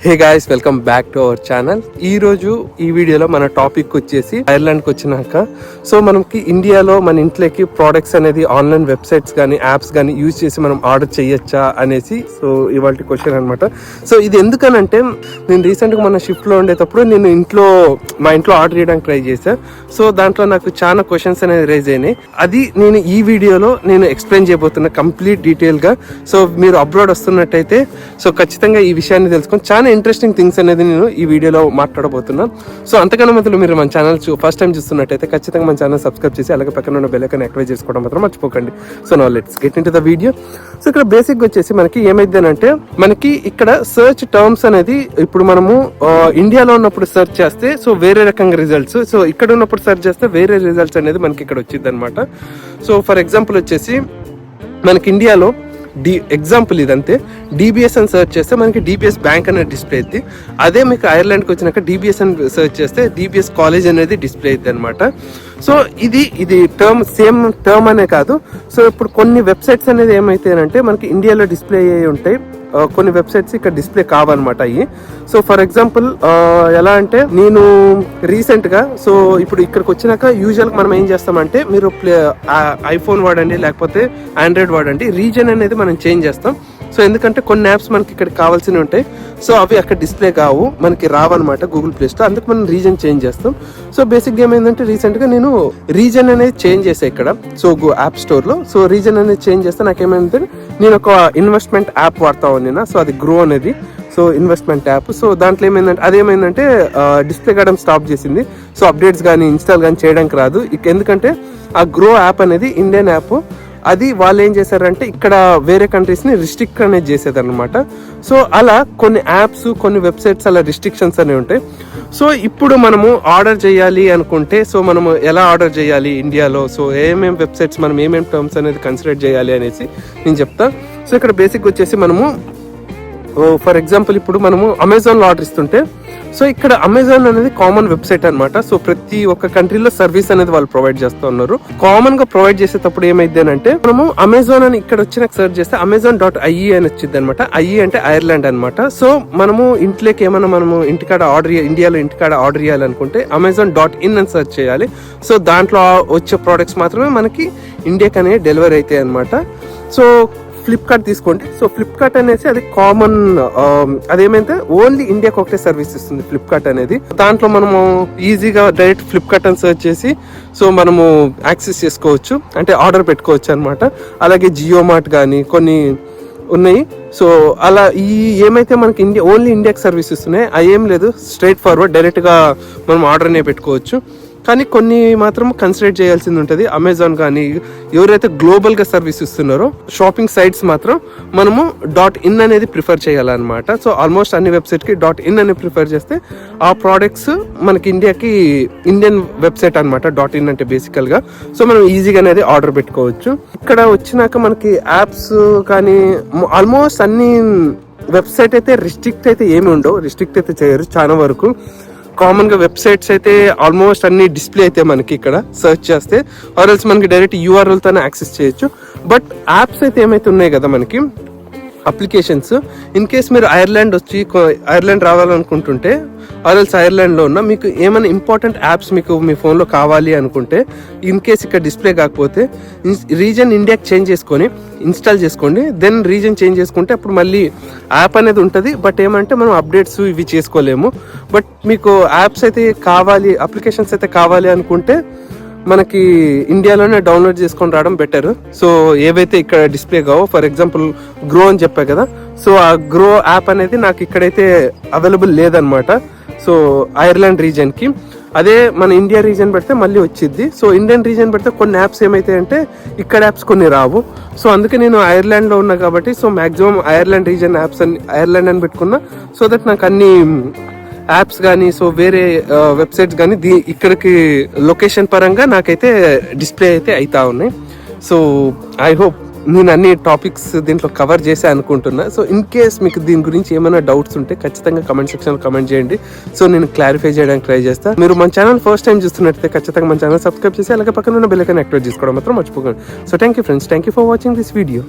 Hey guys, welcome back to our channel. ఈ రోజు ఈ వీడియోలో మన టాపిక్ వచ్చేసి ఐర్లాండ్కి వచ్చినాక సో మనకి ఇండియాలో మన ఇంట్లోకి ప్రోడక్ట్స్ అనేది ఆన్లైన్ వెబ్సైట్స్ కానీ యాప్స్ కానీ యూజ్ చేసి మనం ఆర్డర్ చేయొచ్చా అనేసి సో ఇవాళ క్వశ్చన్ అనమాట. సో ఇది ఎందుకనంటే నేను రీసెంట్గా మన షిఫ్ట్లో ఉండేటప్పుడు నేను మా ఇంట్లో ఆర్డర్ చేయడానికి ట్రై చేశాను. సో దాంట్లో నాకు చాలా క్వశ్చన్స్ అనేది రైజ్ అయినాయి. అది నేను ఈ వీడియోలో నేను ఎక్స్ప్లెయిన్ చేయబోతున్నా కంప్లీట్ డీటెయిల్గా. సో మీరు అబ్రాడ్ వస్తున్నట్టయితే సో ఖచ్చితంగా ఈ విషయాన్ని తెలుసుకొని చాలా ఇంట్రెస్టింగ్ థింగ్స్ అనేది నేను ఈ వీడియోలో మాట్లాడబోతున్నాను. సో అంతకన్నా మొదలు మీరు మన ఛానల్ ఫస్ట్ టైం చూస్తున్నట్టయితే ఖచ్చితంగా మన ఛానల్ సబ్స్క్రైబ్ చేసి అలాగే పక్కన ఉన్న బెల్ ఐకాన్ యాక్టివేట్ చేసుకోవడం మాత్రం మర్చిపోకండి. So now let's get into the video. So ఇక్కడ బేసిక్గా వచ్చేసి మనకి ఏమైందనంటే మనకి ఇక్కడ సర్చ్ టర్మ్స్ అనేది ఇప్పుడు మనము ఇండియాలో ఉన్నప్పుడు సెర్చ్ చేస్తే సో వేరే రకంగా రిజల్ట్స్, సో ఇక్కడ ఉన్నప్పుడు సెర్చ్ చేస్తే వేరే రిజల్ట్స్ అనేది మనకి ఇక్కడ వచ్చింది అనమాట. సో ఫర్ ఎగ్జాంపుల్ వచ్చేసి మనకి ఇండియాలో ఎగ్జాంపుల్ ఇదంతే, డిబిఎస్ అని సెర్చ్ చేస్తే మనకి డిబిఎస్ బ్యాంక్ అనేది డిస్ప్లే అయింది. అదే మీకు ఐర్లాండ్కి వచ్చినాక డిబిఎస్ అని సెర్చ్ చేస్తే డిబిఎస్ కాలేజ్ అనేది డిస్ప్లే అయింది అనమాట. సో ఇది టర్మ్ సేమ్ టర్మ్ అనే కాదు. సో ఇప్పుడు కొన్ని వెబ్సైట్స్ అనేది ఏమైతాయంటే మనకి ఇండియాలో డిస్ప్లే అయ్యి ఉంటాయి, కొన్ని వెబ్సైట్స్ ఇక్కడ డిస్ప్లే కావన్నమాట అయ్యి. సో ఫర్ ఎగ్జాంపుల్ ఎలా అంటే నేను రీసెంట్ గా సో ఇప్పుడు ఇక్కడికి వచ్చినాక యూజువల్ మనం ఏం చేస్తామంటే మీరు ఐఫోన్ వాడండి లేకపోతే ఆండ్రాయిడ్ వాడండి, రీజన్ అనేది మనం చేంజ్ చేస్తాం. సో ఎందుకంటే కొన్ని యాప్స్ మనకి ఇక్కడ కావాల్సినవి ఉంటాయి, సో అవి అక్కడ డిస్ప్లే కావు, మనకి రావన్నమాట గూగుల్ ప్లే స్టోర్, అందుకు మనం రీజన్ చేంజ్ చేస్తాం. సో బేసిక్గా ఏమైందంటే రీసెంట్గా నేను రీజన్ అనేది చేంజ్ చేసాను ఇక్కడ సో యాప్ స్టోర్లో. సో రీజన్ అనేది చేంజ్ చేస్తే నాకేమైందంటే నేను ఒక ఇన్వెస్ట్మెంట్ యాప్ వాడతా ఉన్నాను. సో అది గ్రో అనేది సో ఇన్వెస్ట్మెంట్ యాప్. సో దాంట్లో అదేమైందంటే డిస్ప్లే కావడం స్టాప్ చేసింది. సో అప్డేట్స్ కానీ ఇన్స్టాల్ కానీ చేయడానికి రాదు ఎందుకంటే ఆ గ్రో యాప్ అనేది ఇండియన్ యాప్. అది వాళ్ళు ఏం చేశారంటే ఇక్కడ వేరే కంట్రీస్ని రిస్ట్రిక్ట్ అనేది చేసేదన్నమాట. సో అలా కొన్ని యాప్స్ కొన్ని వెబ్సైట్స్ అలా రిస్ట్రిక్షన్స్ అనేవి ఉంటాయి. సో ఇప్పుడు మనము ఆర్డర్ చేయాలి అనుకుంటే సో మనము ఎలా ఆర్డర్ చేయాలి ఇండియాలో, సో ఏమేమి వెబ్సైట్స్ మనం ఏమేమి టర్మ్స్ అనేది కన్సిడర్ చేయాలి అనేసి నేను చెప్తా. సో ఇక్కడ బేసిక్ వచ్చేసి మనము ఫర్ ఎగ్జాంపుల్ ఇప్పుడు మనము అమెజాన్లో ఆర్డర్ ఇస్తుంటే సో ఇక్కడ అమెజాన్ అనేది కామన్ వెబ్సైట్ అనమాట. సో ప్రతి ఒక్క కంట్రీలో సర్వీస్ అనేది వాళ్ళు ప్రొవైడ్ చేస్తూ ఉన్నారు. కామన్ గా ప్రొవైడ్ చేసేటప్పుడు ఏమైంది అంటే మనము అమెజాన్ అని ఇక్కడ వచ్చిన సెర్చ్ చేస్తే amazon.ie అని వచ్చింది అనమాట. ఐఈ అంటే ఐర్లాండ్ అనమాట. సో మనము ఇంట్లోకి ఏమైనా మనము ఇండియాలో ఇంటికాడ ఆర్డర్ చేయాలనుకుంటే amazon.in అని సెర్చ్ చేయాలి. సో దాంట్లో వచ్చే ప్రోడక్ట్స్ మాత్రమే మనకి ఇండియాకి అనేది డెలివరీ అవుతాయి అనమాట. సో ఫ్లిప్కార్ట్ తీసుకోండి. సో ఫ్లిప్కార్ట్ అనేసి అది కామన్, అదేమైతే ఓన్లీ ఇండియాకి ఒకటే సర్వీస్ ఇస్తుంది ఫ్లిప్కార్ట్ అనేది. దాంట్లో మనము ఈజీగా డైరెక్ట్ ఫ్లిప్కార్ట్ అని సెర్చ్ చేసి సో మనము యాక్సెస్ చేసుకోవచ్చు, అంటే ఆర్డర్ పెట్టుకోవచ్చు అనమాట. అలాగే జియో మార్ట్ కానీ కొన్ని ఉన్నాయి. సో అలా ఏమైతే మనకి ఓన్లీ ఇండియాకి సర్వీస్ ఇస్తున్నాయి అవి ఏం లేదు, స్ట్రైట్ ఫార్వర్డ్ డైరెక్ట్గా మనం ఆర్డర్నే పెట్టుకోవచ్చు. కానీ కొన్ని మాత్రం కన్సిడర్ చేయాల్సింది ఉంటుంది. అమెజాన్ కానీ ఎవరైతే గ్లోబల్గా సర్వీస్ ఇస్తున్నారో షాపింగ్ సైట్స్ మాత్రం మనము .in అనేది ప్రిఫర్ చేయాలన్నమాట. సో ఆల్మోస్ట్ అన్ని వెబ్సైట్కి .in అని ప్రిఫర్ చేస్తే ఆ ప్రోడక్ట్స్ మనకి ఇండియన్ వెబ్సైట్ అనమాట .in అంటే బేసికల్గా. సో మనం ఈజీగా అనేది ఆర్డర్ పెట్టుకోవచ్చు. ఇక్కడ వచ్చినాక మనకి యాప్స్ కానీ ఆల్మోస్ట్ అన్ని వెబ్సైట్ అయితే రిస్ట్రిక్ట్ అయితే ఏమి ఉండవు, రిస్ట్రిక్ట్ అయితే చేయరు చాలా వరకు. కామన్ గా వెబ్సైట్స్ అయితే ఆల్మోస్ట్ అన్ని డిస్ప్లే అయితే మనకి ఇక్కడ సెర్చ్ చేస్తే ఆర్ఎల్స్ మనకి డైరెక్ట్ URL తోనే యాక్సెస్ చేయొచ్చు. బట్ యాప్స్ అయితే ఏమైతే ఉన్నాయి కదా మనకి అప్లికేషన్స్, ఇన్ కేస్ మీరు ఐర్లాండ్ రావాలనుకుంటుంటే ఆర్ఎల్స్ ఐర్లాండ్లో ఉన్న మీకు ఏమైనా ఇంపార్టెంట్ యాప్స్ మీకు మీ ఫోన్లో కావాలి అనుకుంటే ఇన్ కేస్ ఇక్కడ డిస్ప్లే కాకపోతే రీజన్ ఇండియాకి చేంజ్ చేసుకొని ఇన్స్టాల్ చేసుకోండి. దెన్ రీజన్ చేంజ్ చేసుకుంటే అప్పుడు మళ్ళీ యాప్ అనేది ఉంటుంది. బట్ ఏమంటే మనం అప్డేట్స్ ఇవి చేసుకోలేము. బట్ మీకు యాప్స్ అయితే కావాలి, అప్లికేషన్స్ అయితే కావాలి అనుకుంటే మనకి ఇండియాలోనే డౌన్లోడ్ చేసుకొని రావడం బెటర్. సో ఏవైతే ఇక్కడ డిస్ప్లే కావో, ఫర్ ఎగ్జాంపుల్ గ్రో అని చెప్పా కదా, సో ఆ గ్రో యాప్ అనేది నాకు ఇక్కడైతే అవైలబుల్ లేదనమాట. సో ఐర్లాండ్ రీజన్కి అదే మన ఇండియా రీజన్ పెడితే మళ్ళీ వచ్చింది. సో ఇండియన్ రీజన్ పెడితే కొన్ని యాప్స్ ఏమైతాయి అంటే ఇక్కడ యాప్స్ కొన్ని రావు. సో అందుకే నేను ఐర్లాండ్లో ఉన్నా కాబట్టి so maximum Ireland reason apps అని ఐర్లాండ్ అని పెట్టుకున్నా. సో దట్ నాకు అన్ని యాప్స్ కానీ సో వేరే వెబ్సైట్స్ కానీ ఇక్కడికి లొకేషన్ పరంగా నాకైతే డిస్ప్లే అయితే అవుతా ఉన్నాయి. సో ఐ హోప్ నేను అన్ని టాపిక్స్ దీంట్లో కవర్ చేసా అనుకుంటున్నా. సో ఇన్ కేస్ మీకు దీని గురించి ఏమైనా డౌట్స్ ఉంటే ఖచ్చితంగా కమెంట్ సెక్షన్లో కమెంట్ చేయండి. సో నేను క్లారిఫై చేయడానికి ట్రై చేస్తాను. మీరు మన ఛానల్ ఫస్ట్ టైం చూస్తున్నట్లయితే ఖచ్చితంగా మన ఛానల్ సబ్స్క్రైబ్ చేసి అలాగే పక్కన ఉన్న బెల్ ఐకాన్ యాక్టివేట్ చేసుకోవడం మాత్రం మర్చిపోకండి. So thank you friends, thank you for watching this video.